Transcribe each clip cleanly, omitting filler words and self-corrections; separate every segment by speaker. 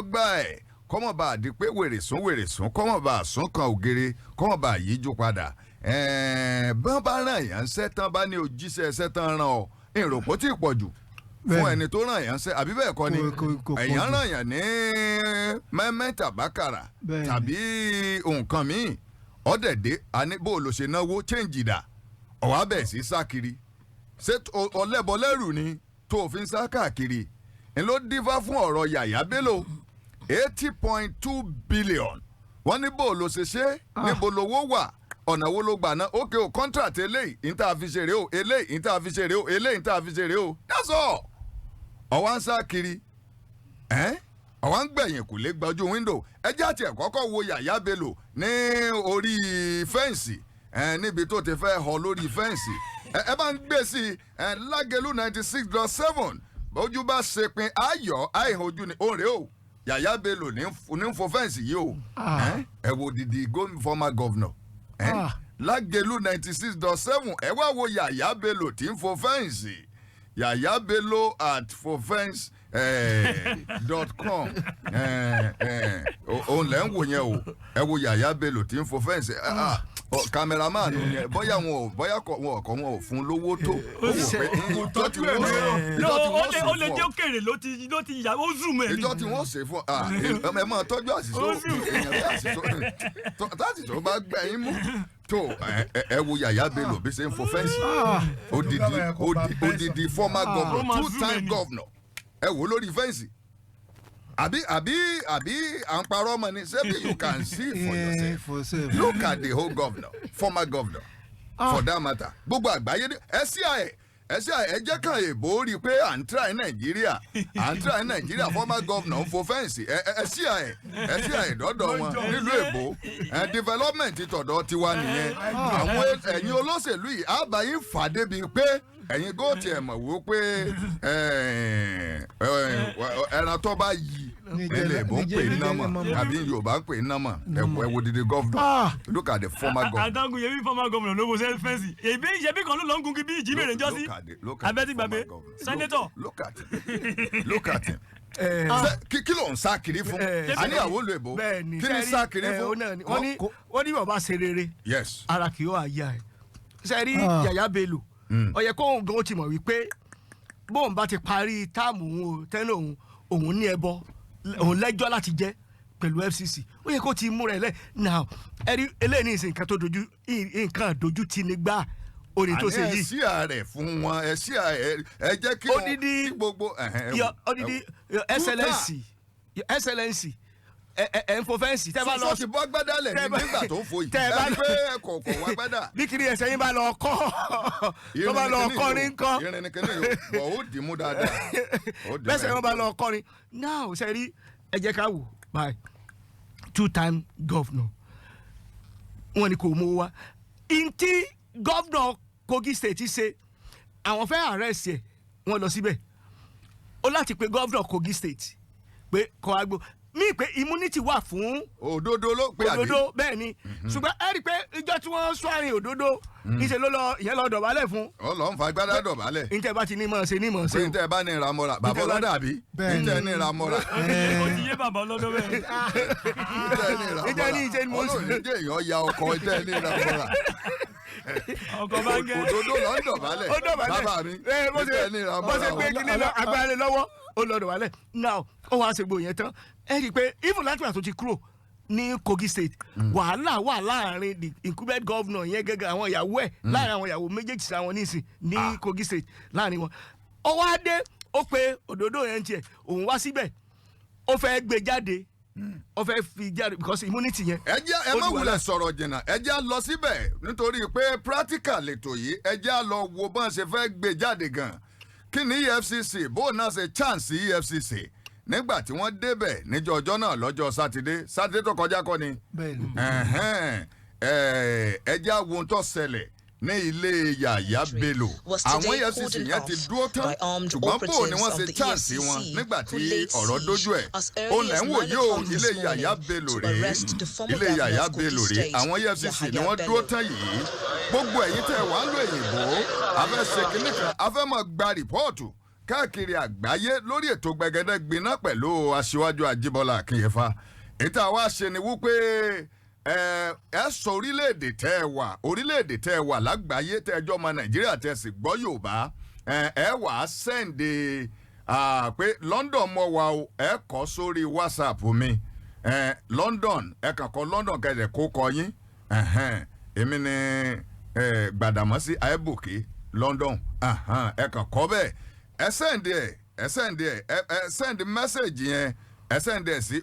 Speaker 1: gbà ẹ̀ kọ́mọ̀ bá a di pé wèrè sún kọ́mọ̀ bá a sún kan ògiri kọ́mọ̀ bá a yíjú padà bọ́n bá ràn yàn ń sẹ́ tán bá ní òjíṣẹ́ ẹsẹ́ tán ràn ọ́ ìròpó tí ì pọ̀ jù fún ẹni tó ràn yàn ń sẹ́ àbí bẹ́ẹ̀ kọ́ ni èèyàn ràn yàn ní mẹ́mẹ́ta bákàrà tàbí nǹkan míì ọ̀dẹ̀dẹ̀ àníbò ló ṣe náwó change dà ọ̀wá bẹ̀ sí sá kiri ṣé ọlẹ́bọlẹ́rù ni tó fi ń sá káàkiri ń ló dífá fún ọ̀rọ̀ Yahaya Bello 80.2 billion wọ́n ní bó ló ṣe níbo lówó wà ọ̀nà wo ló gbà náà ókè o contract eléyìí níta fi ṣeré o eléyìí níta fi ṣeré o eléyìí níta fi ṣeré o that's all ọ̀wá ń sá kiri ọ̀wá ń gbẹ̀yìn kò lè gba ojú window ẹjẹ́ àti ẹ̀kọ́kọ́ wo Yahaya Bello ní orí fẹ́ǹsì níbi tó ti fẹ́ họ lórí fẹ́ǹsì ẹ bá ń gbé sí Lagelu 96.7 bójú bá ṣe pin ayọ̀ àìhojú ni òun rèé o Yahaya Bello ní fo fẹ́ǹsì yìí o ẹ wo didi former governor Lagelu 96.7 ẹ wá wo Yahaya Bello tí ń fo fẹ́ǹsì Yahaya Bello at fofence.com òun lẹ́ ń wò yẹn o ẹ wo Yahaya Bello tí ń fo fẹ́ǹsì cameraman yẹn bóyá wọn ò fún lówó tó ìjọ tí wọ́n
Speaker 2: ó lè jẹ́ òkèrè ló ti yà ó zoom ẹ̀.
Speaker 1: ìjọ tí wọ́n ṣe fún ẹ máa tọ́jú àṣìṣe èèyàn bí àṣìṣe tó bá gbẹ̀yìn mú tó ẹ wo Yahaya Bello bí ṣe ń fo fẹ́ǹsì odidi former governor 2-time governor ẹ wò lórí fẹ́ǹsì àbí à ń parọ́ mọ́ ni ṣebí you can see for yourself look at the whole governor former governor for that matter gbogbo àgbáyé ẹ jẹ́ kan èbó rí i pé à ń try Nàìjíríà former governor ń fo fẹ́ǹsì ẹ sí àyè dọ́dọ̀ wọn nílùú èbó development tọ̀dọ̀ tiwa nìyẹn àwọn ẹ̀yin olóṣèlú yìí àbáyé fà débi pé ẹ̀yin góòtì ẹ̀ mọ̀ wò pé ẹran tó bá yí ilé ìbò ń pè ní nọ́mọ̀ àbí Yorùbá ń pè ní nọ́mọ̀ ẹ wo didi governor look at the former governor.
Speaker 2: Alantakun yẹbi former governor ló wo fẹ́ǹsì èbí ìṣẹ́bí kan ló lọ ń gun bí ìjímèrè ń jọ́sí abẹ́tí gbàgbé senator.
Speaker 1: look at him kí ló ń sá kiri fún àníyàwó lo èbó kí ni sá kiri fún.
Speaker 3: wọ́n ní bàbá ṣe rere ara kì í yóò àyà ẹ̀ sẹ́rí Yahaya Bello ó yẹ kóun gan ti mọ̀ wípé bóun bá ti parí táàmù òun tẹ́lẹ̀ òun ní ẹbọ òun lẹ́jọ́ láti jẹ́ pẹ̀lú EFCC ó yẹ kó ti múra ẹ̀ lẹ́ now ẹ̀rí eléyìí ní ìsìn nǹkan dojú ti ní gbà orin tó ṣe yìí.
Speaker 1: àní ẹ sí ààrẹ fún wọn ẹ sí ààrẹ ẹ jẹ́ kí gbogbo.
Speaker 3: odidi excellency ẹ ń fo fẹ́ǹsì tẹ́ bá lọ.
Speaker 1: sọ́ọ̀tì bọ́ gbádà lẹ̀ nígbà tó ń fo yìí tẹ́ bá gbé kọ̀ọ̀kọ̀ wá gbádà.
Speaker 3: bí kiri ẹsẹ̀ yín bá lọ kọ́ tó bá lọ kọrin kọ́.
Speaker 1: irin ni kìnìún yóò bọ̀ ó dì mú dáadáa.
Speaker 3: bẹ́sẹ̀ yín bá lọ kọrin now ṣe rí ẹ jẹ́ ká wò by 2-time governor wọn ni kò mú wa ntí governor Kogi State ṣe àwọn fẹ́ arrest ẹ̀ wọ́n lọ síbẹ̀ ó láti pe governor Kogi State pé kọ́ agbo mi pé immunity wà fún
Speaker 1: òdodo ló pé àbí
Speaker 3: òdodo bẹ́ẹ̀ ni ṣùgbọ́n ẹ rí i pé ìjọ tí wọ́n sọ àárín òdodo níṣẹ́ ló lọ ìyẹn lọ dọ̀bálẹ̀ fún.
Speaker 1: ó lọ ń fa gbádá dọ̀bálẹ̀.
Speaker 3: níta bá ti ní mọ̀ ṣe ní mọ̀ ṣe.
Speaker 1: níta bá ní ìramọ́ra bàbá ọlọ́dà àbí níta ní ìramọ́ra.
Speaker 2: ó ti yé bàbá ọlọ́dọ̀ bẹ́ẹ̀.
Speaker 3: níta ní ìṣe ni mo ṣe.
Speaker 1: olóòní jẹ́ èèyàn ya ọkọ̀ níta ní ìramọ́ra.
Speaker 2: ọkọ̀ bá ń gẹ́.
Speaker 1: òdodo lọ ń dọ̀bálẹ̀ bàbá mi níta ní ìramọ́ra.
Speaker 3: bó ṣe gbé kíní agbára lọ́wọ́ ó lọ dọ̀bálẹ̀ now ó wàá ṣe gbòó yẹn tán ẹ rí i pé even láti wà tó ti kúrò ní Kogi State wàhálà wà láàrin the incumbent governor yẹn gẹ́gẹ́ àwọn ìyàwó ẹ̀ láàrin àwọn ìyàwó méjèèjì sáwọn nísìn ní Kogi State láàrin wọn ó wá dé ó pe òdòdó yẹn tiẹ̀ òun wá síbẹ̀ ó fẹ́ gbé jáde ó fẹ́ fi jáde because immunity yẹn.
Speaker 1: ẹ má wulẹ̀ sọ̀rọ̀ jìnnà ẹ jẹ́ lọ síbẹ̀ nítorí pé practical lètò yìí ẹ jẹ́ lọ wo bọ́n ṣe fẹ́ gbé jáde gan kí ni EFCC bó náà ṣe chance EFCC nígbà tí wọ́n débẹ̀ níjọ́ ọjọ́ náà lọ́jọ́ sátidé tó kọjá kọ́ ni ẹjẹ́ àwọn ohun tó ṣẹlẹ̀ ní ilé Yahaya Bello àwọn EFCC yẹn ti dúró tán ṣùgbọ́n bó ni wọ́n ṣe chance wọn nígbà tí ọ̀rọ̀ dójú ẹ̀ ó lẹ́ ń wò yóò ilé Yahaya Bello rèé àwọn EFCC ni wọ́n dúró tán yìí gbogbo ẹ̀yin tẹ̀ wá ń lo èyìnbó afẹ́ ṣe kínní kan afẹ́ máa gba rìpọ́ọ̀tù káàkiri àgbáyé lórí ètò Gbẹ̀gẹ́dẹ́ Gbiná pẹ̀lú aṣíwájú Ajíbọ́lá Akínyẹ̀fà. ètò àwa ṣe ni wípé ẹ sọ orílẹ̀-èdè tẹ́ ẹ wà lágbàáyé tẹ́ ẹjọ́ ọmọ Nàìjíríà tẹ́ sì gbọ́ Yorùbá ẹ wà á sẹ́ǹdì pé London mọ̀ wá o ẹ kọ́ sórí WhatsApp mi London ẹ kàn kọ́ London kẹ̀dẹ̀ kó kọ yín èmi ni Gbàdàmọ́sí Àìbùkí London ẹ kàn kọ́ bẹ́ẹ̀ ẹ sẹ́ǹdì mẹ́sẹ̀gì yẹn ẹ sẹ́ǹdì ẹ̀ sí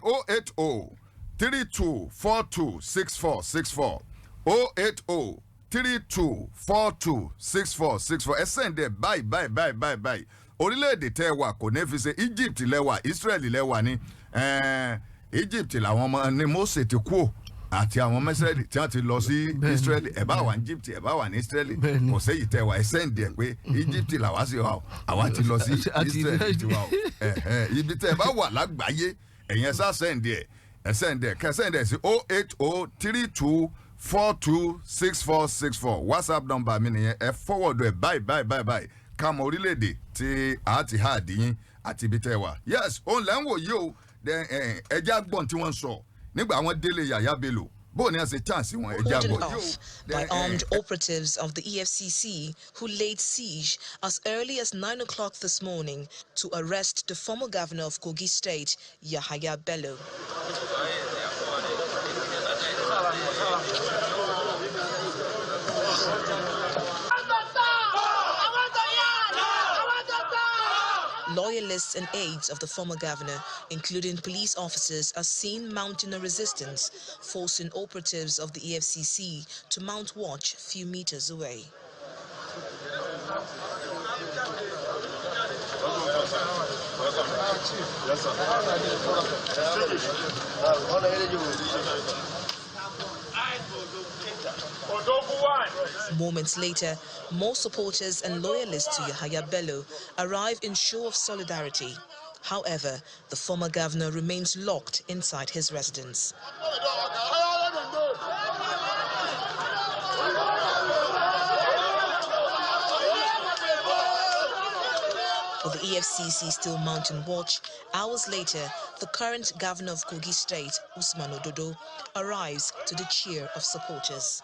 Speaker 1: 08032426464 08032426464 ẹ sẹ́ǹdì ẹ̀ báyìí orílẹ̀-èdè tẹ́ ẹ wà kò ní fi ṣe Egypt lẹ́wà Israel lẹ́wà ní Egypt làwọn ọmọ ní Mose ti kú àti àwọn mẹ́sẹ̀lì tí wọ́n ti lọ sí Israel ẹ̀ bá wà ní Egypt ẹ̀ bá wà ní Israel kò sẹ́yìn tẹ́ wà ẹ̀ sẹ́ǹdì ẹ̀ pé Egypt làwa sí wa o àwa ti lọ sí Israel ti wa o ibi tẹ́ ẹ bá wà lágbàáyé ẹ̀yin ẹ̀ sá sẹ́ǹdì ẹ̀ kẹ́ sẹ́ǹdì ẹ̀ sí 08032426464 WhatsApp number mi nìyẹn ẹ forward ẹ̀ báyìí ká mọ orílẹ̀-èdè tí a ti hà dín àti ibi tẹ́ wà. Yes òun lẹ́ ń wò yìí o ẹja gbọ́n tí wọ́n sọ nígbà àwọn délé Yahaya Bello bó ni a ṣe chance wọn ẹja gbọ́n.
Speaker 4: By armed operatives of the EFCC who laid siege as early as 9 o'clock this morning to arrest the former governor of Kogi State, Yahaya Bello. Loyalists and aides of the former governor, including police officers, are seen mounting a resistance, forcing operatives of the EFCC to mount watch a few meters away. Moments later, more supporters and loyalists to Yahaya Bello arrive in show of solidarity. However, the former governor remains locked inside his residence. With the EFCC still mounting watch, hours later, the current governor of Kogi State, Usman Ododo, arrives to the cheer of supporters.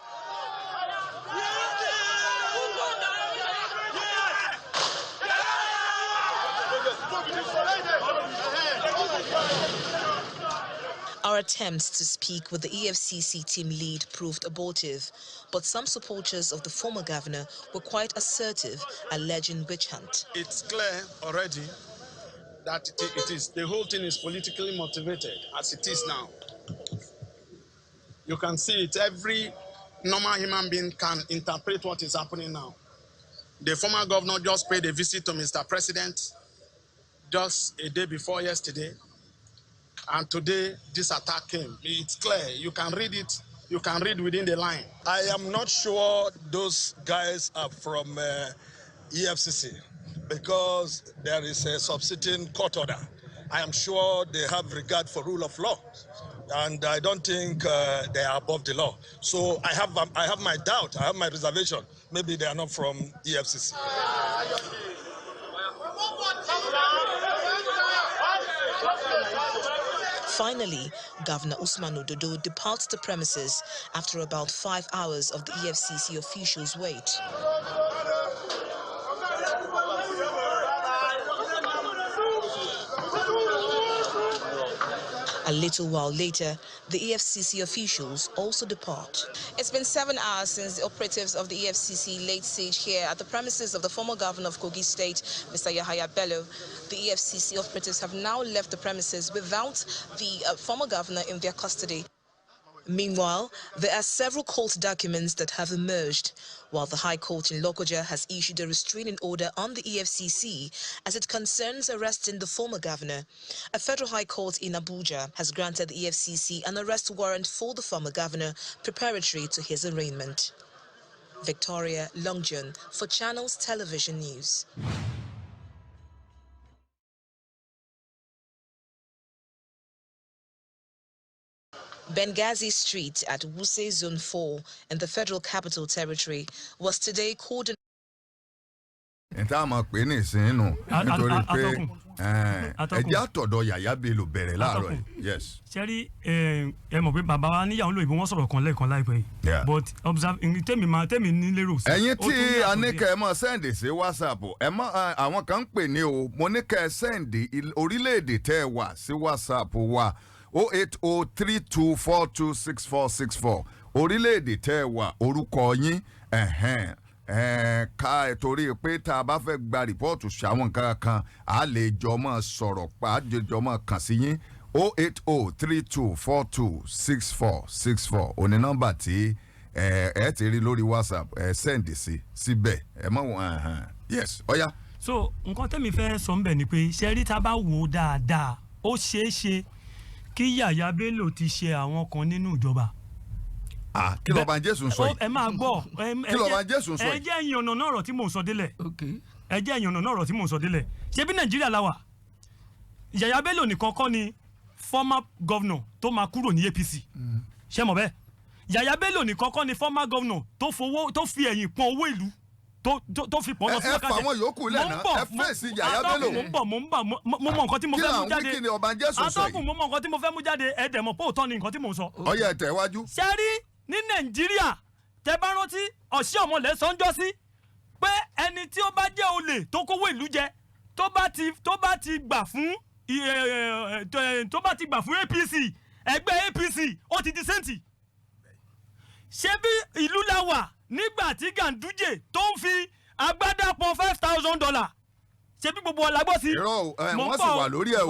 Speaker 4: Our attempts to speak with the EFCC team lead proved abortive, but some supporters of the former governor were quite assertive, alleging witch hunt.
Speaker 5: It's clear already that the whole thing is politically motivated, as it is now. You can see it. Every normal human being can interpret what is happening now. The former governor just paid a visit to Mr. President just a day before yesterday. And today, this attack came. It's clear. You can read it. You can read within the line.
Speaker 6: I am not sure those guys are from EFCC because there is a subsisting court order. I am sure they have regard for rule of law, and I don't think they are above the law. So I have my doubt. I have my reservation. Maybe they are not from EFCC.
Speaker 4: Finally, Governor Usman Ododo departs the premises after about 5 hours of the EFCC officials' wait. A little while later, the EFCC officials also depart. It's been 7 hours since the operatives of the EFCC laid siege here at the premises of the former governor of Kogi State, Mr. Yahaya Bello. The EFCC operatives have now left the premises without the former governor in their custody. Meanwhile, there are several court documents that have emerged, while the High Court in Lokoja has issued a restraining order on the EFCC as it concerns arresting the former governor. A federal high court in Abuja has granted the EFCC an arrest warrant for the former governor preparatory to his arraignment. Victoria Longjon for Channels Television News. Benghazi Street at Wuse Zone 4 in the Federal Capital Territory was today cordoned.
Speaker 1: níta máa pè ní ìsìn nítorí pé ẹjẹ́ àtọ̀dọ̀ Yahaya Bello bẹ̀rẹ̀ láàárọ̀ yìí. Yes.
Speaker 2: sẹ́rí ẹ mọ̀ pé bàbá wa níyàwó lóyìnbó wọ́n sọ̀rọ̀ kan lẹ́ẹ̀kan láìpẹ́ yìí but observe tèmi ní lérò sí.
Speaker 1: ẹ̀yin tí aníkẹ́ ẹ mọ̀ sẹ́ǹdì sí WhatsApp ẹ mọ̀ àwọn kan ń pè ní o mo ní kẹ́ ẹ sẹ́ǹdì orílẹ̀-èdè tẹ́ ẹ wà sí WhatsApp wa 08032426464 orílẹ̀-èdè tẹ́ ẹ wà orúkọ yín ká ẹ torí pé tá a bá fẹ́ gba rìpọ́ọ̀tù ṣàwọn nǹkan kan a lè jọ mọ́ sọ̀rọ̀ pa á jọ mọ́ kàn sí yín 08032426464 òní nọ́mbà tí ẹ ti rí lórí WhatsApp ẹ sẹ́ǹdì síbẹ̀ ẹ mọ̀ wọ́n yes ọ̀ya.
Speaker 2: so nǹkan tẹ́mi fẹ́ sọ ń bẹ̀ ni pé ṣẹ́rí tá a bá wò ó dáadáa ó ṣeé ṣe kí Yahaya Bello ti ṣe àwọn kan nínú ìjọba.
Speaker 1: Kí ló bá Jésù ń sọ yìí.
Speaker 2: ẹ máa gbọ́
Speaker 1: kí ló bá Jésù ń sọ yìí.
Speaker 2: ẹ jẹ́ ìyànnà náà ọ̀rọ̀ tí mò ń sọ délẹ̀ ẹ jẹ́ ìyànnà náà ọ̀rọ̀ tí mò ń sọ délẹ̀ ṣé bí Nàìjíríà la wà Yahaya Bello nìkan kọ́ ni former governor tó máa kúrò ní APC ṣé mọ̀ bẹ́ẹ̀ Yahaya Bello nìkan kọ́ ni former governor tó fi ẹ̀yìn pọ́n owó ìlú tó fi pọ́n lọ sí
Speaker 1: ọ̀kadà. ẹ fà wọn yòókù lẹ́nà ẹ fèsì Yahaya Bello.
Speaker 2: mo mọ nǹkan tí mo fẹ́ mú jáde.
Speaker 1: kí ni ọba Jésù sọ yìí.
Speaker 2: atọ́kùn mo mọ nǹkan tí mo fẹ́ mú jáde ẹ dẹ̀ mọ̀ pé òótọ́ ni nǹkan tí mò ń sọ.
Speaker 1: ọyẹ ẹ tẹ̀ wájú.
Speaker 2: ṣẹ́rí ní Nàìjíríà tẹ bá rántí ọ̀sẹ̀ ọmọlẹ̀ sọ́njọ́ sí pé ẹni tí ó bá jẹ́ olè tó kówó ìlú jẹ tó bá ti gbà fún APC ẹgbẹ́ APC ó ti di sẹ́ǹtì. ṣé bí ìlú la wà nígbà tí Ganduje tó ń fi agbádá pọn $5,000 ṣé bí gbogbo ọ̀la gbọ́ sí.
Speaker 1: irọ́ wọ́n sì wà lórí ẹ̀ o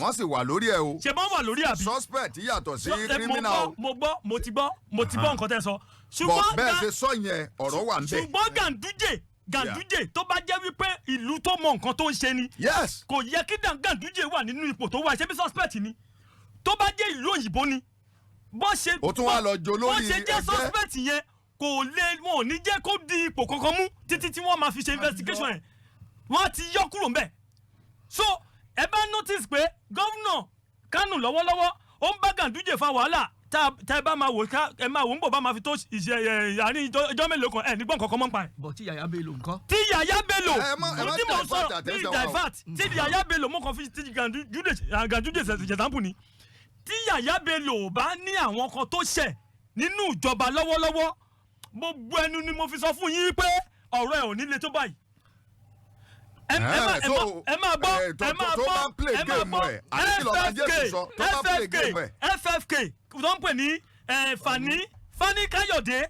Speaker 1: wọ́n sì wà lórí ẹ̀ o.
Speaker 2: ṣé bọ́n wà lórí àbí.
Speaker 1: suspect yàtọ̀ sí criminal.
Speaker 2: mo ti gbọ́ nǹkan tẹ́ sọ.
Speaker 1: ṣùgbọ́n bẹ́ẹ̀ ṣe sọ yẹn ọ̀rọ̀ wà ń bẹ̀.
Speaker 2: ṣùgbọ́n Ganduje tó bá jẹ́ wípé ìlú tó mọ nǹkan tó ń ṣe ni.
Speaker 1: yes.
Speaker 2: kò yẹ kí Ganduje wà nínú ipò tó wà ṣé bí suspect ni tó bá jẹ́ ìlú òyìnbó ni.
Speaker 1: o tún wá lọ jọ lórí ẹgbẹ́.
Speaker 2: bó ṣe jẹ́ suspect yẹn kò lè wọn ò ní jẹ́ kó di ipò kankan mú títí tí wọ́n máa fi ṣe investigation yẹn wọ́n ti yọ kúrò ńbẹ̀. so ẹ bá notice pé gómìnà Kánò lọ́wọ́lọ́wọ́ ó ń bá Ganduje fa wàhálà tá ẹ bá máa wò ẹ máa wò ń bọ̀ bá máa fi tó àárín ìjọ mélòó kan ẹ nígbọ́n kankan mọ́ ń pa ẹ̀.
Speaker 3: bọ̀ tí Yahaya Bello nǹkan.
Speaker 2: tí Yahaya Bello
Speaker 1: tí
Speaker 2: mo sọ̀rọ̀ tí divert tí Yahaya Bello mo kàn fi ti Ganduje ṣẹ̀dáǹpù ni tí Yahaya Bello bá ní àwọn kan tó ṣẹ̀ nínú ìjọba lọ́wọ́lọ́wọ́ gbogbo ẹnu ni mo fi sọ fún yín pé ọ̀rọ̀ ẹ̀ ò ní le tó báyìí. ẹ máa gbọ́ FFK tó ń pè ní Fani Káyọ̀dé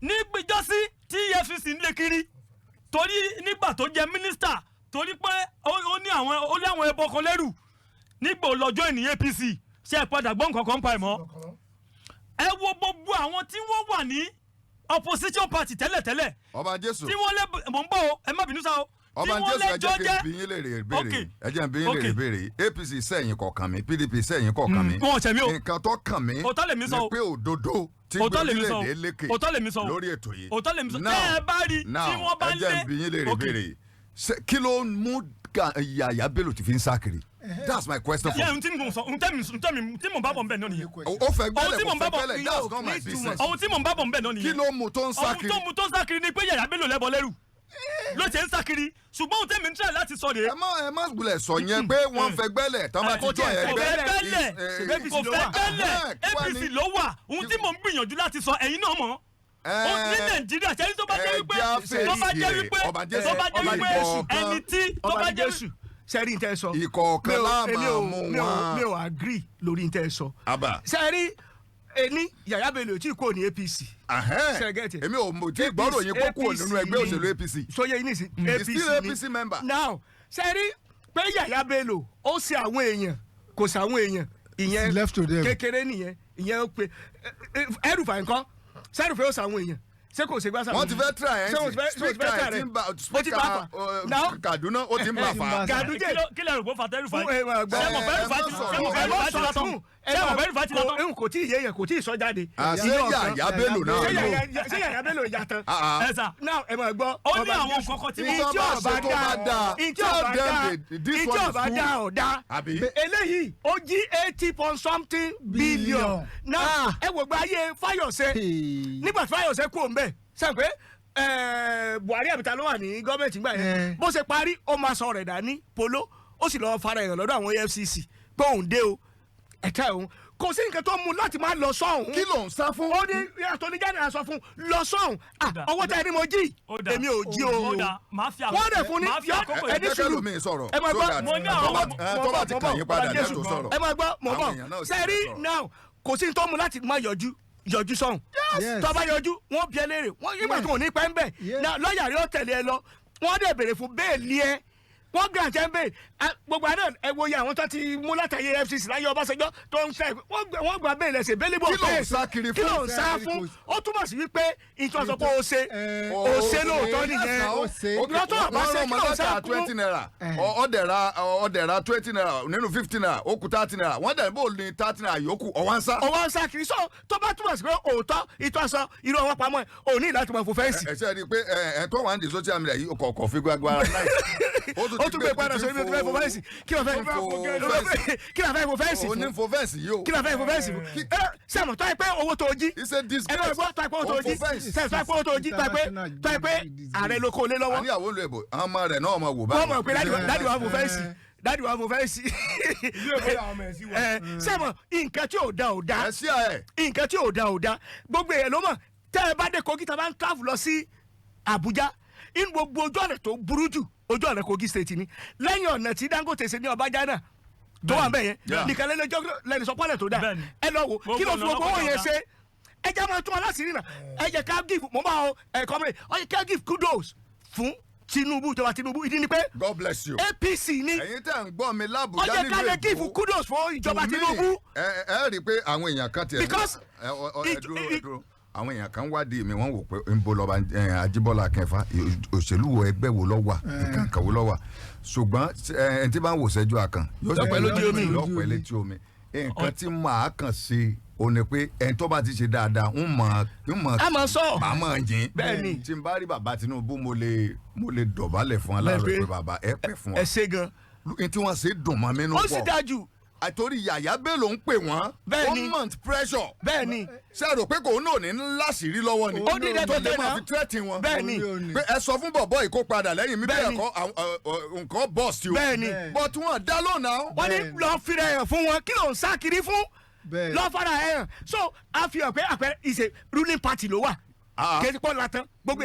Speaker 2: nígbìjọ́sí tí EFCC ń lé kiri torí nígbà tó jẹ́ mínísítà torí pé ó ní àwọn ẹbọ kan lẹ́rù nígbà lọ́jọ́ ènìyàn APC ṣe é padà gbọ́ nǹkan kan pa ẹ̀ mọ́. ẹ wo gbogbo àwọn tí wọ́n wà ní opposition party tẹ́lẹ̀tẹ́lẹ̀.
Speaker 1: ọba Jésù
Speaker 2: tí wọ́n lé mò ń bọ̀ o ẹ má bínú sá o.
Speaker 1: ọba Jésù ẹ jẹ́ kí n bí yín léèrè ìbéèrè APC sẹ́yìn kọ̀ọ̀kan mi PDP sẹ́yìn kọ̀ọ̀kan mi.
Speaker 2: wọn ò ṣẹ̀mí o
Speaker 1: nǹkan tó kàn mí ni pé òdodo tí gbé orílẹ̀-èdè lékè lórí ètò yìí.
Speaker 2: òótọ́ lèmi sọ ẹ bá rí tí wọ́n bá lé.
Speaker 1: ẹ jẹ́ n bí yín léèrè ìbéèrè kí ló mú Yahaya Bello ti fi ń sá kiri. That's my question for you.
Speaker 2: Tí mo bá bọ̀ nbẹ̀ náà nìyẹn.
Speaker 1: O fẹ́ gbẹ́lẹ̀ kò fẹ́ gbẹ́lẹ̀ that's not my business.
Speaker 2: Ohun tí mo bá bọ̀ nbẹ̀ náà nìyẹn.
Speaker 1: Kí ló mú tó ń sá kiri?
Speaker 2: Ohun tó mú tó ń sá kiri ni pé Yahaya Bello lẹ́bọ̀ lẹ́rù. Ló ṣe ń sá kiri ṣùgbọ́n ohun tẹ́mi ń tẹ̀ láti sọ rèé.
Speaker 1: Ẹ má gbọ́dọ̀ sọ yẹn pé wọ́n fẹ́ gbẹ́lẹ̀ tán bá ti jọ ẹgbẹ́.
Speaker 2: Kò fẹ́ gbẹ́lẹ̀ APC ló wà ohun tí mo ń gbìyànjú láti sọ ẹ̀yin náà mọ̀. Ní Nàìjíríà ṣe tó bá jẹ́ wípé ẹni tí tó bá jẹ́ wípé
Speaker 3: sẹ́rí ń tẹ́ sọ.
Speaker 1: ìkọ̀ọ̀kan láàmú mú wọn.
Speaker 3: mi ò agree lórí ń tẹ́ sọ. sẹ́rí ẹni Yahaya Bello tí kò ní APC.
Speaker 1: sẹ́gẹ̀tì èmi ò mọ̀ tí gbọ́dọ̀ yín kó kúrò nínú ẹgbẹ́ òṣèlú APC.
Speaker 3: sọyẹ yín nìsín APC ni
Speaker 1: APC member.
Speaker 3: now sẹ́rí pé Yahaya Bello ó ṣe àwọn èèyàn kò ṣe àwọn èèyàn ìyẹn kékeré nìyẹn ìyẹn ó pe ẹrùfà nǹkan sẹ́rùfà ó ṣe àwọn èèyàn ṣé kò ṣe gbàsá.
Speaker 1: wọ́n ti fẹ́ tra ẹ̀ speaker Kaduna ó ti ń bà fà.
Speaker 2: Ganduje kí lè rò pé fatẹ́rù fa sẹ́mọ̀ bẹ́rù fa ti lọ́tọ̀ sẹ́mọ̀ bẹ́rù fa ti lọ́tọ̀.
Speaker 3: n kò tí ì yé yẹn kò tí ì sọ jáde.
Speaker 1: ṣé Yahaya Bello náà lò.
Speaker 3: ṣé Yahaya Bello yà tán.
Speaker 2: ẹ sà
Speaker 3: náà ẹ máa gbọ́.
Speaker 2: ó ní àwọn kọ̀ọ̀kan tí
Speaker 1: wọ́n
Speaker 3: ìjọ ọba dá ọ̀dá eléyìí ó jí 80 billion. náà ẹ wò gba ayé Fáyọ̀sé nígbà tí Fáyọ̀sé kú òun bẹ́ẹ̀ sẹ́n pé Buhari àbíta ló wà ní gọ́ọ̀mẹ̀ntì gbà yẹn bó ṣe parí ó máa sọ rẹ̀ dání polo ó sì lọ́ọ́ fara èèyàn lọ́dọ̀ àwọn EFCC pé òun dé o ẹ̀ka òun kò sí nǹkan tó mú láti máa lọ sọ́hún.
Speaker 1: kí ló ń sá fún.
Speaker 3: ó ní àtọ́ni jáde àṣọ fún lọ sọ́hún ọwọ́ tẹ́ ẹni mo jí èmi ò jí o. wọ́n dẹ̀ fún ní ẹni sùúrù ẹ máa gbọ́
Speaker 1: tó bá ti kàn yín padà lẹ́tọ̀ sọ̀rọ̀.
Speaker 3: ẹ máa gbọ́ mọ̀ bọ̀ sẹ́rí now kò sí tó mú láti máa yọjú sọ́hún tó bá yọjú wọ́n bí ẹ léèrè wọ́n nígbà tó ní pẹ́ ń bẹ̀ lọ́ọ̀yà rẹ̀ ó tẹ̀lé ẹ lọ wọ́n dẹ̀ béèrè fún bẹ́ẹ̀lì ẹ wọ́n gbà jẹ́ bẹ́ẹ̀ gbogbo àná ẹ wo iye àwọn tó ti mú látàyè EFCC láyé Ọbásanjọ́ tó ń sẹ́ wọ́n gbà bẹ́ẹ̀ lẹ́sẹ̀ bẹ́ẹ̀ lébò fẹ́ẹ̀ kí ló ń sá fún ó túmọ̀ sí wípé ìtọ́ sọ pé o ṣe lóòótọ́ nìyẹn lọ́tọ̀ àbáṣe kí ló ń sá fún.
Speaker 1: ọ̀dẹ̀ra 20 naira nínú 15 naira ó kù 30 naira wọ́n dẹ̀ bó ní 30 naira yòókù ọ̀wá ń sá
Speaker 3: kiri so tó bá túmọ̀ sí pé òótọ́ ìtọ́ sọ irú ọwọ́ pamọ́ ẹ̀ òní láti mọ̀ fún fẹ́ǹsì.
Speaker 1: ẹ ṣe rí i pé ẹ tó wà ní social media yìí kọ̀ọ̀kan fi gbàgbà láì
Speaker 3: ó tún gbé padà sórí mi tó fẹ́ fò fẹ́ǹsì kí ló fẹ́ fò fẹ́ǹsì fún.
Speaker 1: o ní fò fẹ́ǹsì yìí o.
Speaker 3: kí ló fẹ́ fò fẹ́ǹsì fún. sẹ́mu tó yẹ pé owó tó jí ẹ̀rọ ìgbọ́ tó yẹ pé owó tó jí sẹ́mu tó yẹ pé owó tó jí tó yẹ pé ààrẹ ló kó lé lọ́wọ́.
Speaker 1: àní àwọn olùyẹ̀bọ̀ àwọn ọmọ rẹ̀ náà máa wò báyìí.
Speaker 3: wọ́n mọ̀ pé dáàdì wa fò fẹ́ǹsì dáàdì wa fò fẹ́ǹsì. sẹ́mu nǹkan tí ò da ò da nǹkan tí ò da ò da gbogbo èèyàn ló mọ̀ tẹ́ ẹ bá dé Kogi tá a bá ń travel lọ sí Abuja inú gbogbo ojú ọ̀nà tó burú jù ojú ọ̀nà Kogi state ni lẹ́yìn ọ̀nà tí Dangote ṣe ní Ọbàjá náà tó wà bẹ́ẹ̀ yẹn nìkan lẹ́ni sọpọ́lẹ̀ tó dáa ẹ lọ wo kí ló fi gbogbo owó yẹn ṣe ẹ jẹ́ máa tún aláṣìírí náà ẹ jẹ́ ká give mo máa ẹ̀kọ́ mi ọ yẹ ká give kudos fún Tinubu ìjọba Tinubu ìdí ni pé
Speaker 1: God bless you
Speaker 3: APC ni
Speaker 1: ẹ̀yin tẹ́ ń gbọ́ mi lábùjá
Speaker 3: nílùú Èkó ọ yẹ ká lè give kudos fún ìjọba Tinubu.
Speaker 1: ẹ rí i pé àwọn èèyàn kan tiẹ̀
Speaker 3: because
Speaker 1: àwọn èèyàn kan wádìí mi wọ́n wò pé ń bo lọ́ba Ajíbọ́lá Akínfà òṣèlú wo ẹgbẹ́ wo ló wà nǹkan kan wo ló wà ṣùgbọ́n ẹni tí bá ń wò sẹ́jú àkàn yóò sì pẹ́ létí omi nǹkan tí màá kàn sí o ní pé ẹni tó bá ti ṣe dáadáa ń mọ̀
Speaker 3: a máa sọ
Speaker 1: màmá jìn
Speaker 3: bẹ́ẹ̀ni
Speaker 1: tí n bá rí bàbá Tinubu mo lè dọ̀bálẹ̀ fún aláàrọ̀ pé bàbá ẹ pẹ́ fún wa
Speaker 3: ẹ ṣe gan
Speaker 1: tí wọ́n ṣe dùn mọ́ mi nù pọ̀
Speaker 3: ó sì dájú
Speaker 1: àtòrí Yahaya Bello ń pè wọ́n
Speaker 3: bẹ́ẹ̀ni
Speaker 1: one month pressure
Speaker 3: bẹ́ẹ̀ni
Speaker 1: ṣe rò pé kò náà ní láṣìírí lọ́wọ́ ni
Speaker 3: ó dídẹ tó
Speaker 1: lè máa fi tírẹ́tì wọn
Speaker 3: bẹ́ẹ̀ni
Speaker 1: pé ẹ sọ fún bọ̀bọ̀ yìí kó padà lẹ́yìn mi bẹ́ẹ̀ kọ́ nǹkan bọ́ọ̀sì o
Speaker 3: bẹ́ẹ̀ni
Speaker 1: but wọn dá lónà.
Speaker 3: wọ́n ní lọ́ọ́ fi rẹ̀ hàn fún wọn kí ló ń sá kiri fún lọ́ọ́ fara ẹ̀ hàn so a fi hàn pé àpẹẹrẹ ìṣe ruling party ló wà kẹ́sì pọ̀ latan gbogbo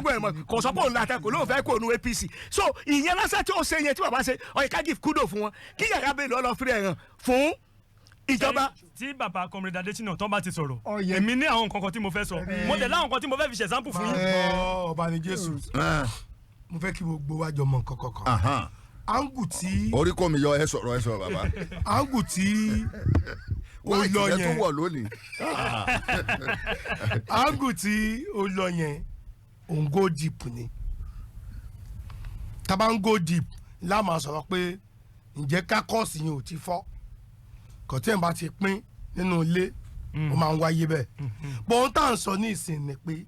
Speaker 3: ẹ̀ mọ̀ kò sọ pé òun latan kò lóun fẹ́ kó nu APC so ìyẹn lásán tí ó ṣe yẹn tí bàbá ṣe ó yẹ ká give kudo fún wọn kí Yahaya Bello lọ́ọ́ fi rẹ̀ hàn fún ìjọba.
Speaker 2: tí bàbá Comrade Adesina tó bá ti sọ̀rọ̀ èmi ní àwọn nǹkan kan tí mo fẹ́ sọ mo dẹ̀ láwọn nǹkan tí mo fẹ́ fi ṣe example fún yín.
Speaker 7: ọba ni Jésù mo fẹ́ kí gbogbo wa jọ mọ nǹkan kankan. angu tí.
Speaker 1: orí kò mi yọ ẹ sọ̀rọ̀ bàbá.
Speaker 7: angu tí o lọ yẹn
Speaker 1: wáìtì rẹ tó wọ̀ lónìí.
Speaker 7: angu tí o lọ yẹn òun go deep ni tá bá ń go deep láàmú sọ̀rọ̀ pé ǹjẹ́ kákọ́ọ̀sì yẹn ò ti fọ́ kọ̀tí ẹ̀ bá ti pín nínú ilé ó máa ń wáyé bẹ́ẹ̀ bọ́n tá à ń sọ ní ìsìn ni pé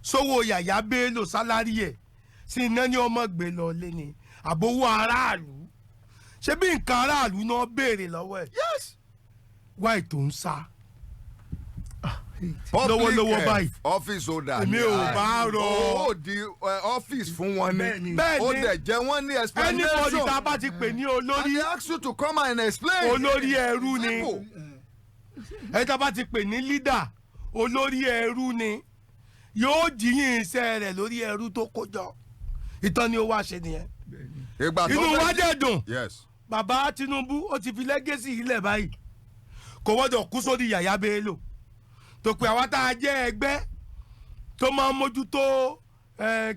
Speaker 7: sówó Yahaya Bello sálárì ẹ̀ sí iná ní ọmọ gbé lọ lé ni àbówó aráàlú ṣé bí nǹkan aráàlú náà béèrè lọ́wọ́ ẹ̀ wáì tó ń sá lọ́wọ́lọ́wọ́ báyìí
Speaker 1: ọ́fíìsì ó dà
Speaker 7: èmi ò bá rọ
Speaker 1: ó di ọ́fíìsì fún wọn ni
Speaker 7: bẹ́ẹ̀ni
Speaker 1: ó dẹ̀ jẹ́ wọ́n ní explanation
Speaker 7: anybody tá a bá ti pè ní olórí
Speaker 1: and they ask you to come and explain
Speaker 7: olórí ẹrú ni ẹ tá a bá ti pè ní leader olórí ẹrú ni yóò jíyìn iṣẹ́ rẹ̀ lórí ẹrú tó kó jọ ìtàn ni ó wá ṣe nìyẹn inú wa dẹ̀ dùn bàbá Tinubu ó ti fi lẹ́gẹ́sì ilẹ̀ báyìí kò wọ́dọ̀ kú sórí Yahaya Bello tó pé àwa tá a jẹ́ ẹgbẹ́ tó máa ń mójútó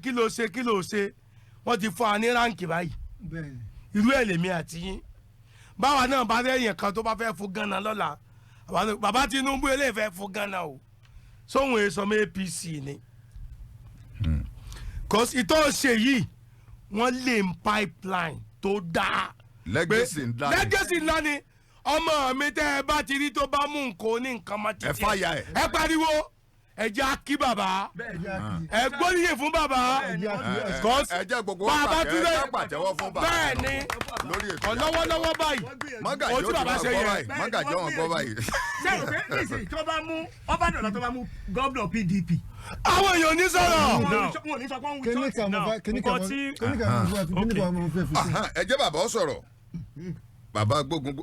Speaker 7: kí ló ṣe wọ́n ti fún wa ní ráǹkì báyìí irú ẹ̀ lèmi àti yín báwa náà bá fẹ́ yẹn kan tó bá fẹ́ fún Ghana lọ́la bàbá Tinubu eléyìí fẹ́ fún Ghana o sóhun èso ọmọ APC ni cause ìtọ́ ṣe yìí wọ́n lè ń pipeline tó dáa
Speaker 1: legacy
Speaker 7: ńlá ni ọmọ mi tẹ́ ẹ bá ti rí tó bá mú nǹkan ní nǹkan máa ti jẹ́
Speaker 1: ẹ fàyà ẹ
Speaker 7: ẹ pariwo ẹ jẹ́ akí bàbá ẹ gbóríyìn fún bàbá
Speaker 1: ẹ jẹ́ gbogbo pàtẹ́wọ́ fún bàbá
Speaker 7: bẹ́ẹ̀ ni
Speaker 1: lórí ètò
Speaker 7: lọ́wọ́lọ́wọ́ báyìí
Speaker 1: mọ́gàjì
Speaker 7: ohun tí bàbá ṣe yẹ
Speaker 1: mọ́gàjì ọ̀hún gbọ́ báyìí.
Speaker 3: ṣé o pé nísìnyí tó bá mú ọbàdàn tó bá mú gómìnà PDP.
Speaker 7: àwọn èèyàn ní sọ̀rọ̀.
Speaker 3: wọn ò ní sọ pé wọ́n wí church.
Speaker 2: kíní kan mo fẹ́ fi sí.
Speaker 1: ẹ jẹ́ bàbá ọ sọ̀rọ̀ bàbá gbógun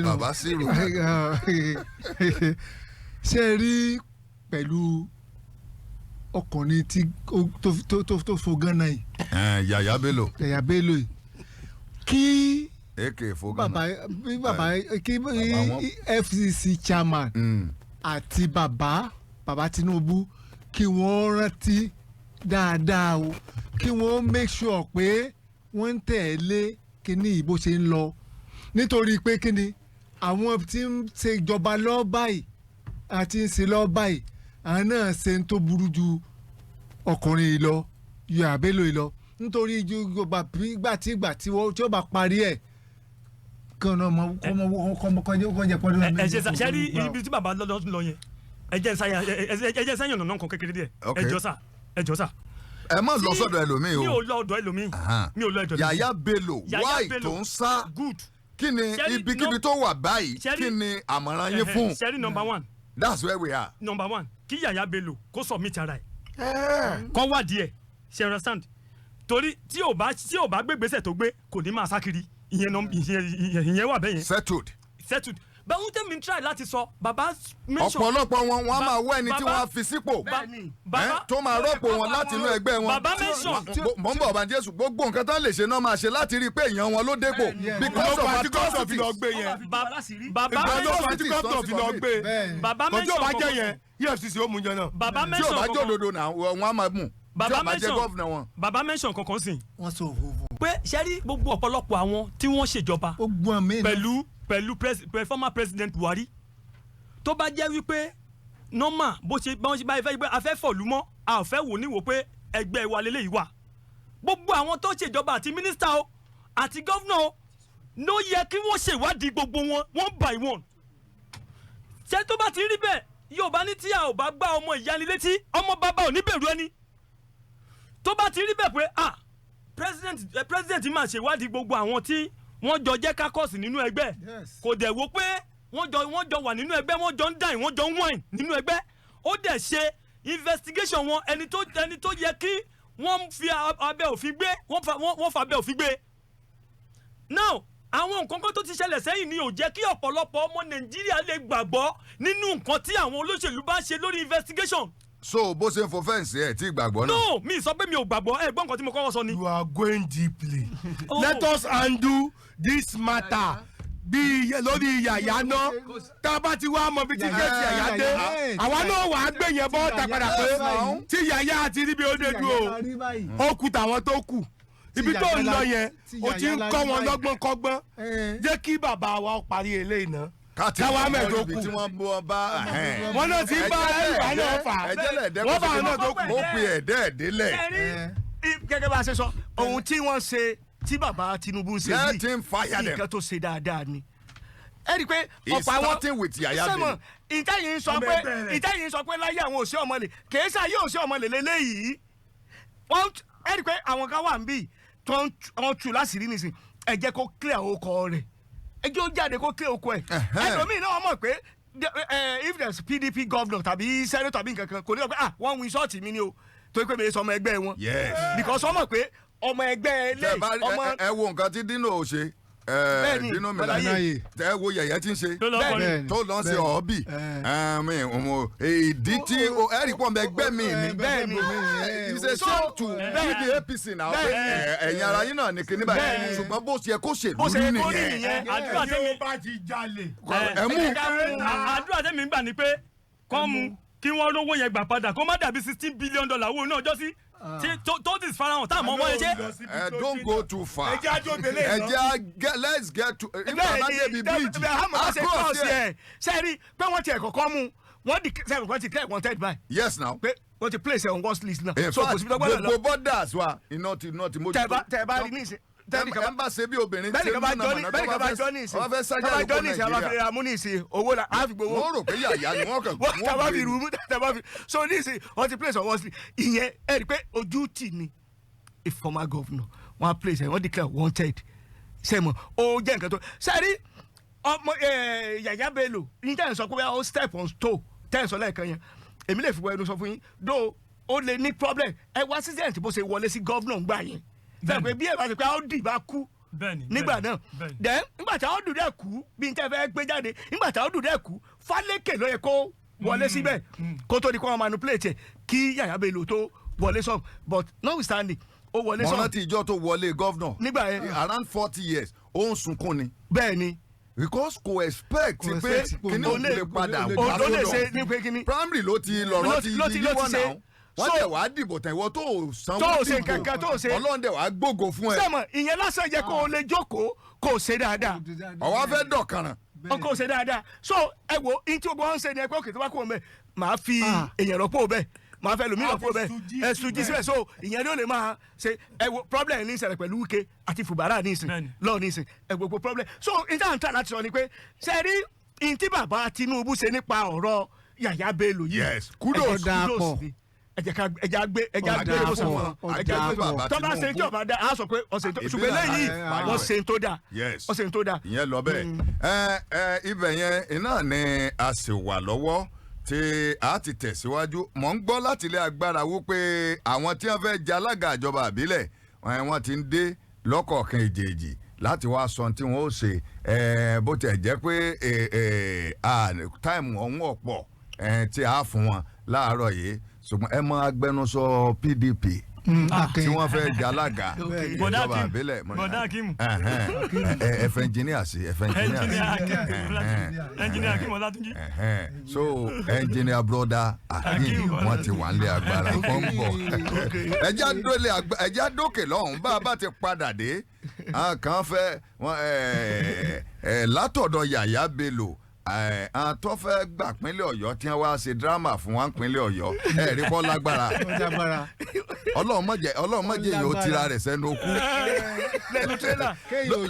Speaker 1: bàbá sírù.
Speaker 8: ṣe rí pẹ̀lú ọkùnrin tó fo gánà yìí.
Speaker 1: Yahaya Bello.
Speaker 8: Yahaya Bello yìí kí
Speaker 1: AK fo gánà.
Speaker 8: bàbá kí EFCC chairman àti bàbá Tinubu kí wọ́n rántí dáadáa o kí wọ́n make sure pé wọ́n ń tẹ̀lé kíní ìbò ṣe ń lọ nítorí pé kíni àwọn tí ń ṣe ìjọba lọ́ọ́ báyìí àti ń ṣe lọ́ọ́ báyìí àwọn náà ṣe ń tó burú ju ọkùnrin yìí lọ Yahaya Bello yìí lọ nítorí ìgbà tí ó bá parí ẹ̀ kọ́mọkọ́jẹ́ pọ́n lórí.
Speaker 2: ẹ ṣe rí ibi tí bàbá lọ yẹn ẹ jẹ́ sẹ́yìn ọ̀nà kan kékeré díẹ̀ ẹ jọ sà.
Speaker 1: ẹ má lọ sọ́dọ̀ ẹlòmíì o.
Speaker 2: mi ò lọ ọ̀dọ̀ ẹlòmíì.
Speaker 1: Yahaya Bello why tó ń sá kí ni ibikíbi tó wà báyìí kí ni àmọ̀ràn yín fún.
Speaker 2: sẹ́rí number one.
Speaker 1: that's where we are.
Speaker 2: number one kí Yahaya Bello kó submit ara ẹ̀ kọ́ wádìí ẹ̀ ṣe understand torí tí ò bá gbé gbèsè tó gbé kò ní máa sá kiri ìyẹn wà bẹ́yẹn. settled báwo tẹ́ mi try láti sọ bàbá mention.
Speaker 1: ọ̀pọ̀lọpọ̀ wọn á máa wá ẹni tí wọ́n á fi sípò tó máa rọ́pò wọn láti inú ẹgbẹ́ wọn.
Speaker 2: bàbá mention.
Speaker 1: mọ̀ ń bọ̀ bá Jésù gbogbo nǹkan tán lè ṣe náà máa ṣe láti rí i pé èèyàn wọn ló dépò. because of atrocities.
Speaker 2: bàbá mention
Speaker 7: kọjọ́ bá jẹ́ yẹn EFCC ó mú jẹ náà.
Speaker 2: bàbá mention
Speaker 1: tí ò bá jẹ́ òdodo náà wọ́n á máa mú.
Speaker 2: bàbá mention kankan sìn. pé sẹ́rí gbogbo ọ̀pọ̀lọpọ̀ àwọn tí wọ́n ṣèjọba pẹ̀lú former president Buhari tó bá jẹ́ wípé normal bó ṣe báyìí fẹ́ pé a fẹ́ fọ̀lú mọ́ a ò fẹ́ wò níwò pé ẹgbẹ́ wa lélẹ́yìí wà gbogbo àwọn tó ṣèjọba àti mínísítà o àti gọ́vnà o ló yẹ kí wọ́n ṣèwádìí gbogbo wọn one by one ṣé tó bá ti rí bẹ́ẹ̀ Yorùbá ní tí a ò bá gbá ọmọ ìyánilétí ọmọ bàbá ò ní bẹ̀rù ẹni tó bá ti rí bẹ́ẹ̀ pé president máa ṣèwádìí gbogbo àwọn tí wọ́n jọ jẹ́ kákọ́ọ̀sì nínú ẹgbẹ́ kò dẹ̀ wo pé wọ́n jọ wà nínú ẹgbẹ́ wọ́n jọ ń dine wọ́n jọ ń wine nínú ẹgbẹ́ ó dẹ̀ ṣe investigation wọn ẹni tó yẹ kí wọ́n fi abẹ́ òfin gbé wọ́n fa abẹ́ òfin gbé. now àwọn nǹkan kan tó ti ṣẹlẹ̀ sẹ́yìn ni ò jẹ́ kí ọ̀pọ̀lọpọ̀ ọmọ Nàìjíríà lè gbàgbọ́ nínú nǹkan tí àwọn olóṣèlú bá ṣe lórí investigation.
Speaker 1: so bó ṣe ń fo fẹ́ǹsì ẹ̀ tí gbàgbọ́ náà.
Speaker 2: no mi sọ pé mi ò gbàgbọ́ ẹ gbọ́ nǹkan tí mo kọ́kọ́ sọ ni.
Speaker 7: you are going deeply. Let us undo this matter bí lórí Yahaya náà tá a bá ti wá mọ bí tí kéèsì Yahaya dé àwa náà wà á gbé yẹn bọ́ ta padà pé tí Yahaya àti ríbi ó dé dúró ó kù tàwọn tó kù ibi tó ń lọ yẹn o ti ń kọ́ wọn lọ́gbọ́n kọ́gbọ́n jẹ́ kí bàbá wa parí eléyìí náà káwa mẹ́jọ kù wọ́n náà ti bá ẹ̀rùbá náà fà wọ́n bá náà tó kù.
Speaker 1: ó pe ẹ̀dẹ́ẹ̀dẹ́lẹ̀.
Speaker 3: gẹ́gẹ́ bá a ṣe sọ ohun tí wọ́n ṣe tí bàbá Tinubu ṣe yìí
Speaker 1: let him fire them.
Speaker 3: nǹkan tó ṣe dáadáa ni. ẹ rí i pé
Speaker 1: he's starting with Yahaya Bello.
Speaker 3: ìtẹ̀yìn sọ pé láyé àwọn òṣè ọmọlè kìí ṣe ayé òṣè ọmọlè lélẹ́yìí ẹ rí i pé àwọn kan wà níbí tó ń tu láṣìírí nìsín ẹ jẹ́ kó clear okọ rẹ̀ ẹ jẹ́ ó jáde kó clear okọ ẹ̀ ẹlòmíì náà mọ̀ pé if there's PDP governor tàbí senator tàbí nǹkan kan kò ní lọ pé wọ́n win ṣọ́ọ̀tì mi ni o torí pé mi sọ ọmọ ẹgbẹ́ wọn because wọ́n mọ̀ pé ọmọ ẹgbẹ́ ilé ọmọ.
Speaker 1: ẹ wo nǹkan tí Dino ò ṣe Dino Melaye ẹ wo Yahaya tí ń ṣe tó lọ sí ọ̀ọ́bì ìdí tí ẹ rí pọ̀ ẹgbẹ́ mi ni it's a shame to be the APC now ẹ̀yin ara yín náà ní kíní báyìí ṣùgbọ́n bó ṣe kó ṣèlú nìyẹn.
Speaker 2: àdúrà tẹ́mi
Speaker 7: bá ti jalè.
Speaker 2: àdúrà tẹ́mi ń gbà ní pé kọ́ mu kí wọ́n rówó yẹn gbà padà kó má dàbí $16 billion owó náà ọjọ́ sí tó ti farahàn tá a mọ ọmọ yẹn ṣe.
Speaker 1: don't go too far.
Speaker 7: ẹ jẹ́ àjọ tẹ̀lé
Speaker 1: náà. let's get to. nígbà bá débi bíríìjì
Speaker 3: across yẹ sẹ́ẹ̀rì pé wọ́n ti ẹ̀kọ́ kọ́ mu wọ́n di sẹ́ẹ̀rì wọ́n ti clear wanted by.
Speaker 1: yes now.
Speaker 3: pé wọ́n ti place on watch list náà.
Speaker 1: in fact gbogbo borders wa iná ti mójútó.
Speaker 3: tẹ̀ bá rí ní ìsìn.
Speaker 1: ẹ bá ṣe bí obìnrin
Speaker 3: tí ó ń nà
Speaker 1: bẹ́ẹ̀ ni bá jọ ní ìsìn wọ́n fẹ́ sájà lóko Nàìjíríà.
Speaker 3: wọ́n fẹ́ amú ní ìsìn owó la á fi gbowó.
Speaker 1: wọ́n rò pé Yahaya ni wọ́n kàn
Speaker 3: wọ́n fi rú tàbá fi so ní ìsìn wọ́n ti place on watch list ìyẹn ẹ rí i pé ojú tì ní a former governor wọ́n á place ẹ̀ wọ́n declare wanted sẹ́mọ̀ ó jẹ́ nǹkan tó sẹ́rí ọmọ Yahaya Bello ní tẹ́ ẹ̀ sọ pé ó step on toe tẹ́ ẹ̀ sọ lẹ́ẹ̀kan yẹn èmi lè fi wọ ẹnu sọ fún yín dó ó lè ní problem ẹ wá accident bó ṣe wọlé sí gọ́vnà gbà yẹn fẹ́ pé bí ẹ bá ṣe pé Audu bá kú nígbà náà then nígbà tí Audu dẹ̀ kú bí n tẹ́ fẹ́ gbé jáde nígbà tí Audu dẹ̀ kú Fálékè ló yẹ kó wọlé síbẹ̀ kó tó di kó wọn manipulate ẹ̀ kí Yahaya Bello tó wọlé sọ but notwithstanding ó wọlé sọ.
Speaker 1: mọ̀nà tí ìjọ tó wọlé gọ́vnà
Speaker 3: nígbà yẹn
Speaker 1: around 40 years ó ń sunkún ni.
Speaker 3: bẹ́ẹ̀ ni
Speaker 1: because kò expect pé kíní ò lè padà wá
Speaker 3: ó lè ṣe ní pé kíní.
Speaker 1: primary ló ti lọ́rọ́ ti yíwọ́ náà wọ́n tẹ̀ wá dìbò tẹ̀wọ́ tó sanwó dìbò ọlọ́run dẹ̀ wá gbógo fún ẹ.
Speaker 3: sẹ́mọ̀ ìyẹn lásán yẹ kó o lè jókòó kó o ṣe dáadáa.
Speaker 1: ọwọ́ fẹ́ dọ̀kànràn.
Speaker 3: kó o ṣe dáadáa so ẹ wo ní tí o gbọ́ ń ṣe ni ẹ pé òkè tó bá kó o mẹ́ màá fi èèyàn rọ́pò bẹ́ẹ̀ màá fẹ́ lómi rọ́pò bẹ́ẹ̀ ẹ sùn jí síbẹ̀ so ìyẹn ni ó lè máa ṣe ẹ wo problem ní ìṣẹ̀lẹ̀ pẹ̀lú Wike àti Fubara ní ìsìn lọ́ọ̀ ní ìsìn ẹ gbogbo problem so ìtàn tà láti sọ ni pé ṣe rí ìtì bàbá Tinubu ṣe nípa ọ̀rọ̀ Yahaya Bello yìí
Speaker 1: yes kudos
Speaker 3: ni ẹja gbé ló sọ fún ọ tó bá ṣe tí ọba dá a sọ pé ọ̀sẹ̀ tó ṣùgbọ́n lẹ́yìn wọ́n ṣe tó dá ọ̀sẹ̀ tó dá.
Speaker 1: ìyẹn lọ bẹ́ẹ̀ ibẹ̀ yẹn iná ni a sì wà lọ́wọ́ tí a ti tẹ̀síwájú mọ̀ ń gbọ́ láti ilé agbára wípé àwọn tí wọ́n fẹ́ jẹ alága ìjọba àbílẹ̀ wọ́n ti ń dé lọ́kọ̀ọ̀kan èjèèjì láti wá sọ tí wọ́n ó ṣe bó tiẹ̀ jẹ́ pé táìmù ọ̀hún ọ̀pọ̀ tí a fún wọn láàárọ̀ yìí ṣùgbọ́n ẹ mọ agbẹnusọ PDP tí wọ́n fẹ́ jẹ alága ìjọba àbílẹ̀
Speaker 2: bọ̀dá Akim
Speaker 1: ẹ̀fẹ̀ engineer sí ẹ̀fẹ̀
Speaker 2: engineer Akim Ọlátúnjí
Speaker 1: so engineer brother Akim wọ́n ti wà nílé agbára wọ́n ń bọ̀ ẹjá dókè lọ́hùn bá a bá ti padà dé kàn fẹ́ látọ̀dọ̀ Yahaya Bello àwọn tó fẹ́ gbà pínlẹ̀ Ọ̀yọ́ tí wọ́n wá ṣe dírámà fún wa pínlẹ̀ Ọ̀yọ́ rí kọ́ lágbára Ọlọ́run má jẹ́ yóò tira rẹ̀ sẹ́nu okú
Speaker 3: lẹ́nu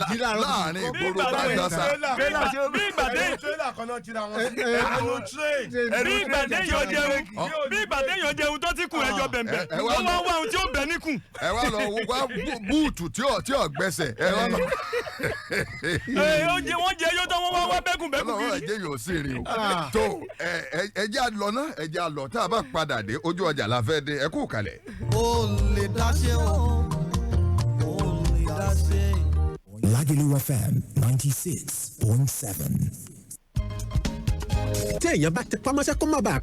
Speaker 3: tírélà
Speaker 1: láàrin ìgboro gbàgbọ́sà.
Speaker 2: bí ìgbàdé yóò jẹun tó ti kù ẹjọ́ bẹ̀m̀bẹ̀ wọ́n wá wá ohun tí ó bẹ̀ níkùn.
Speaker 1: ẹ wá lọ wá búùtù tí ò gbẹ́sẹ̀ ẹ wá lọ.
Speaker 2: wọ́n jẹ yóò tán wọ́n wá bẹ́kùn kiri.
Speaker 1: Ọlọ́run ẹ̀jẹ̀ yóò sì rìn o. tó ẹjẹ́ àlọ́ náà ẹjẹ́ àlọ́ tá a bá padà dé ojú ọjà la fẹ́ dé ẹ kú kalẹ̀.
Speaker 9: ó lè dá ṣe o ó lè dá ṣe.
Speaker 10: Lagelu FM 96.7. tí èèyàn bá ti pamọ́ṣẹ́ kó má bàa pa